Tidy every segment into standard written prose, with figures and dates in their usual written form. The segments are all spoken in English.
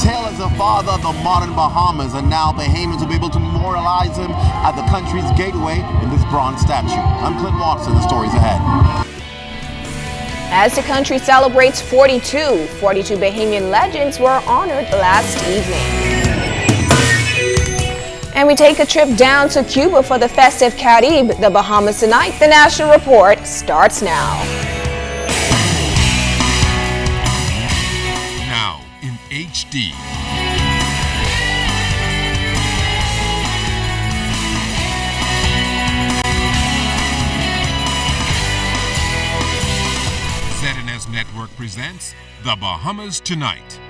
hailed as the father of the modern Bahamas, and now Bahamians will be able to memorialize him at the country's gateway in this bronze statue. I'm Clint Watson. The story's ahead. As the country celebrates 42 Bahamian legends were honored last evening. And we take a trip down to Cuba for the festive Caribe, the Bahamas tonight. The National Report starts now. Now in HD. ZNS Network presents The Bahamas Tonight.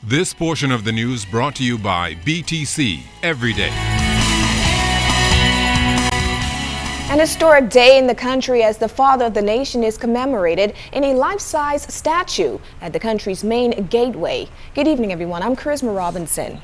This portion of the news brought to you by BTC Everyday. An historic day in the country as the father of the nation is commemorated in a life-size statue at the country's main gateway. Good evening, everyone. I'm Charisma Robinson.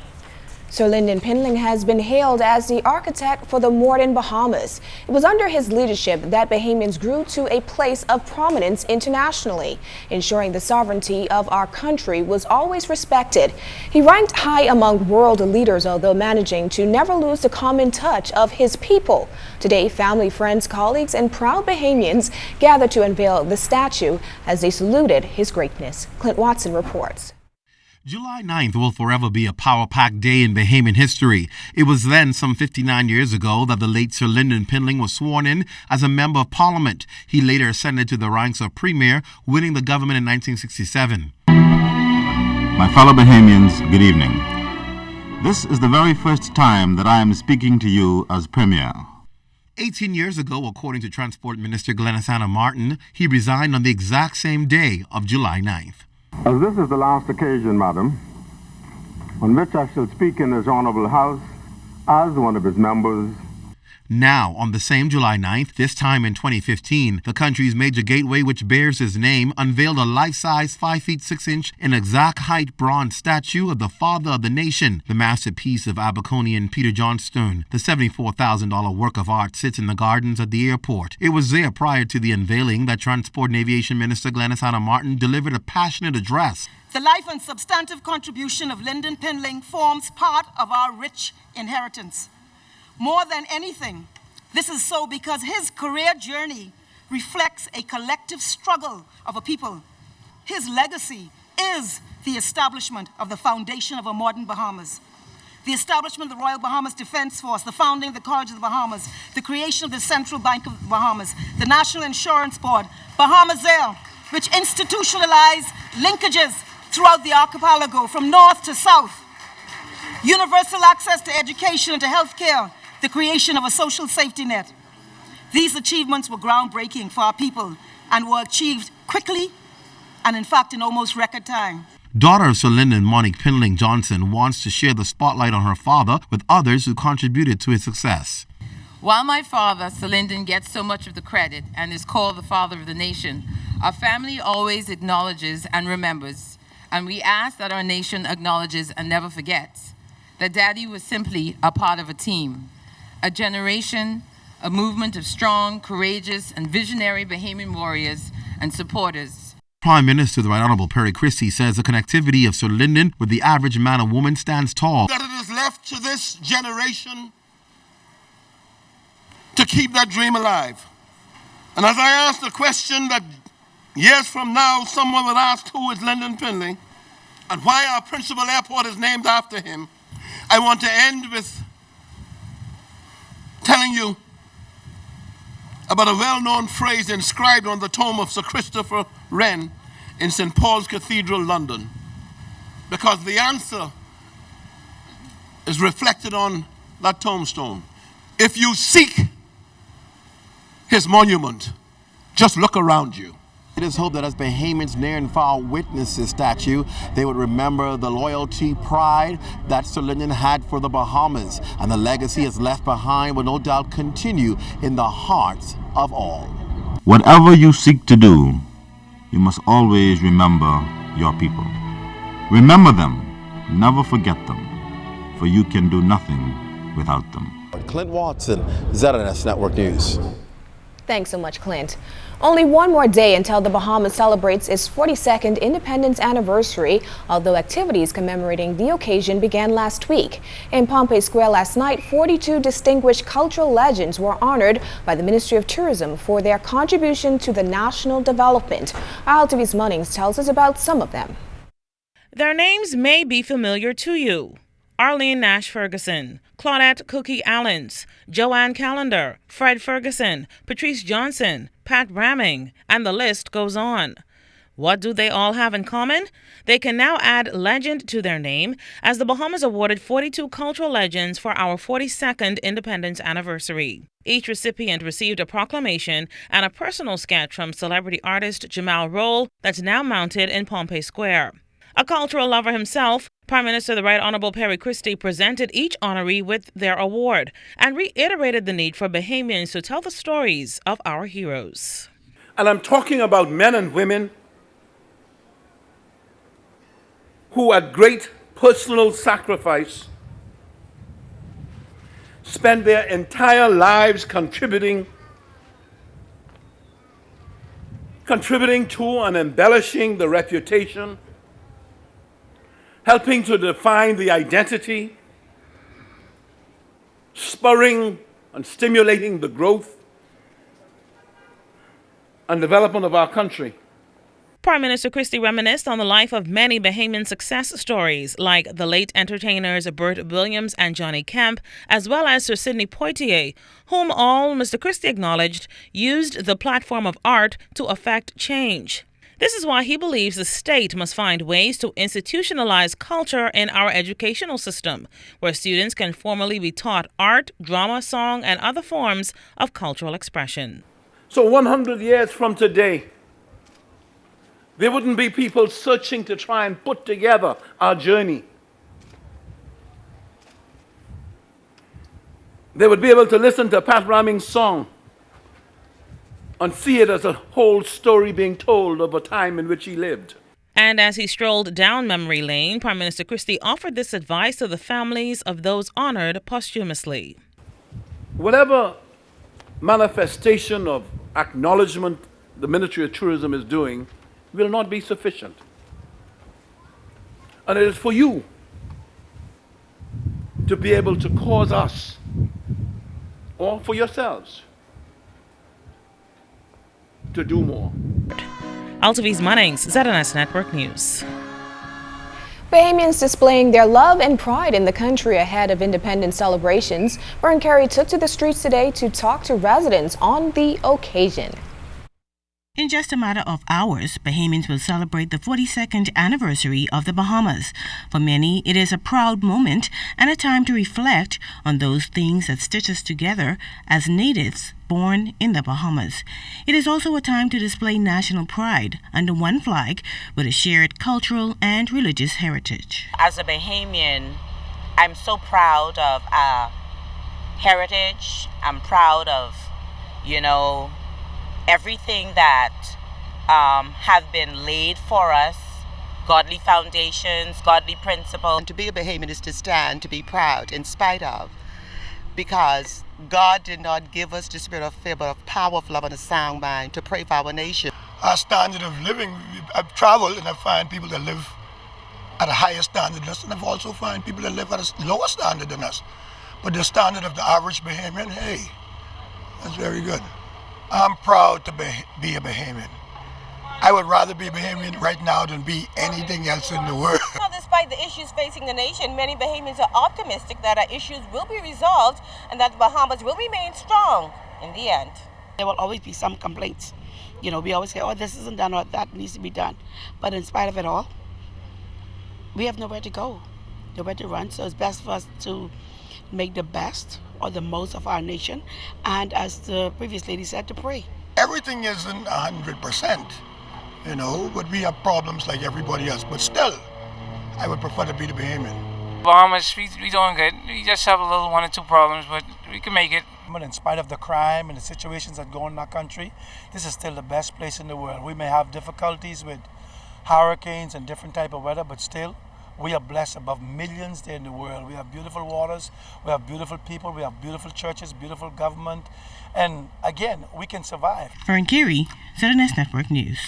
Sir Lyndon Pinling has been hailed as the architect for the modern Bahamas. It was under his leadership that Bahamians grew to a place of prominence internationally, ensuring the sovereignty of our country was always respected. He ranked high among world leaders, although managing to never lose the common touch of his people. Today, family, friends, colleagues, and proud Bahamians gathered to unveil the statue as they saluted his greatness. Clint Watson reports. July 9th will forever be a power-packed day in Bahamian history. It was then, some 59 years ago, that the late Sir Lyndon Pinling was sworn in as a Member of Parliament. He later ascended to the ranks of Premier, winning the government in 1967. My fellow Bahamians, good evening. This is the very first time that I am speaking to you as Premier. 18 years ago, according to Transport Minister Glennis Martin, he resigned on the exact same day of July 9th. As this is the last occasion, madam, on which I shall speak in this honorable house as one of its members. Now, on the same July 9th, this time in 2015, the country's major gateway, which bears his name, unveiled a life-size 5 feet 6 inch in exact height bronze statue of the father of the nation. The masterpiece of Aberconian Peter Johnstone, the $74,000 work of art, sits in the gardens at the airport. It was there prior to the unveiling that Transport and Aviation Minister Glennis Martin delivered a passionate address. The life and substantive contribution of Lyndon Pinling forms part of our rich inheritance. More than anything, this is so because his career journey reflects a collective struggle of a people. His legacy is the establishment of the foundation of a modern Bahamas. The establishment of the Royal Bahamas Defense Force, the founding of the College of the Bahamas, the creation of the Central Bank of the Bahamas, the National Insurance Board, Bahamas Air, which institutionalized linkages throughout the archipelago from north to south, universal access to education and to health care, the creation of a social safety net. These achievements were groundbreaking for our people and were achieved quickly and, in fact, in almost record time. Daughter of Sir Lyndon, Monique Pinling Johnson, wants to share the spotlight on her father with others who contributed to his success. While my father, Sir Lyndon, gets so much of the credit and is called the father of the nation, our family always acknowledges and remembers, and we ask that our nation acknowledges and never forgets, that Daddy was simply a part of a team. A generation, a movement of strong, courageous, and visionary Bahamian warriors and supporters. Prime Minister, the Right Honorable Perry Christie, says the connectivity of Sir Lyndon with the average man or woman stands tall. That it is left to this generation to keep that dream alive. And as I ask the question that years from now someone will ask, who is Lyndon Pinling and why our principal airport is named after him, I want to end with telling you about a well-known phrase inscribed on the tomb of Sir Christopher Wren in St. Paul's Cathedral, London, because the answer is reflected on that tombstone. If you seek his monument, just look around you. It is hoped that as Bahamians near and far witness this statue, they would remember the loyalty, pride that Sir Lyndon had for the Bahamas, and the legacy it's left behind will no doubt continue in the hearts of all. Whatever you seek to do, you must always remember your people. Remember them, never forget them, for you can do nothing without them. Clint Watson, ZNS Network News. Thanks so much, Clint. Only one more day until the Bahamas celebrates its 42nd independence anniversary, although activities commemorating the occasion began last week. In Pompey Square last night, 42 distinguished cultural legends were honored by the Ministry of Tourism for their contribution to the national development. Our TV's Munnings tells us about some of them. Their names may be familiar to you. Arlene Nash Ferguson, Claudette Cookie Allens, Joanne Callender, Fred Ferguson, Patrice Johnson, Pat Ramming, and the list goes on. What do they all have in common? They can now add legend to their name, as the Bahamas awarded 42 cultural legends for our 42nd independence anniversary. Each recipient received a proclamation and a personal sketch from celebrity artist Jamal Roll that's now mounted in Pompey Square. A cultural lover himself, Prime Minister the Right Honorable Perry Christie presented each honoree with their award and reiterated the need for Bahamians to tell the stories of our heroes. And I'm talking about men and women who at great personal sacrifice spend their entire lives contributing to and embellishing the reputation, helping to define the identity, spurring and stimulating the growth and development of our country. Prime Minister Christie reminisced on the life of many Bahamian success stories, like the late entertainers Bert Williams and Johnny Kemp, as well as Sir Sidney Poitier, whom all Mr. Christie acknowledged used the platform of art to affect change. This is why he believes the state must find ways to institutionalize culture in our educational system, where students can formally be taught art, drama, song, and other forms of cultural expression. So 100 years from today, there wouldn't be people searching to try and put together our journey. They would be able to listen to Pat Ramming's song and see it as a whole story being told of a time in which he lived. And as he strolled down memory lane, Prime Minister Christie offered this advice to the families of those honored posthumously. Whatever manifestation of acknowledgement the Ministry of Tourism is doing will not be sufficient. And it is for you to be able to cause us, or for yourselves, to do more. TV's Munnings, ZNS Network News. Bahamians displaying their love and pride in the country ahead of independence celebrations. Vern Carey took to the streets today to talk to residents on the occasion. In just a matter of hours, Bahamians will celebrate the 42nd anniversary of the Bahamas. For many, it is a proud moment and a time to reflect on those things that stitch us together as natives born in the Bahamas. It is also a time to display national pride under one flag with a shared cultural and religious heritage. As a Bahamian, I'm so proud of our heritage. I'm proud of, everything that have been laid for us, godly foundations, godly principles. And to be a Bahamian is to stand, to be proud in spite of, because God did not give us the spirit of fear, but of power, of love, and a sound mind to pray for our nation. Our standard of living, I've traveled and I find people that live at a higher standard than us, and I've also found people that live at a lower standard than us. But the standard of the average Bahamian, hey, that's very good. I'm proud to be a Bahamian. I would rather be a Bahamian right now than be anything else in the world. Well, despite the issues facing the nation, many Bahamians are optimistic that our issues will be resolved and that the Bahamas will remain strong in the end. There will always be some complaints. We always say, oh, this isn't done or that needs to be done. But in spite of it all, we have nowhere to go, nowhere to run. So it's best for us to make the best or the most of our nation, and as the previous lady said, to pray. Everything isn't 100%, but we have problems like everybody else. But still, I would prefer to be the Bahamian. Bahamas, we doing good. We just have a little 1 or 2 problems, but we can make it. But in spite of the crime and the situations that go on in our country, this is still the best place in the world. We may have difficulties with hurricanes and different type of weather, but still, We are blessed above millions there in the world. We have beautiful waters, we have beautiful people, we have beautiful churches, beautiful government, and again, we can survive. Fern Geary, ZNS Network News.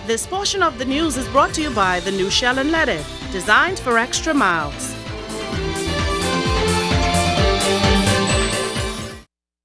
This portion of the news is brought to you by the new Shell and Letty, designed for extra miles.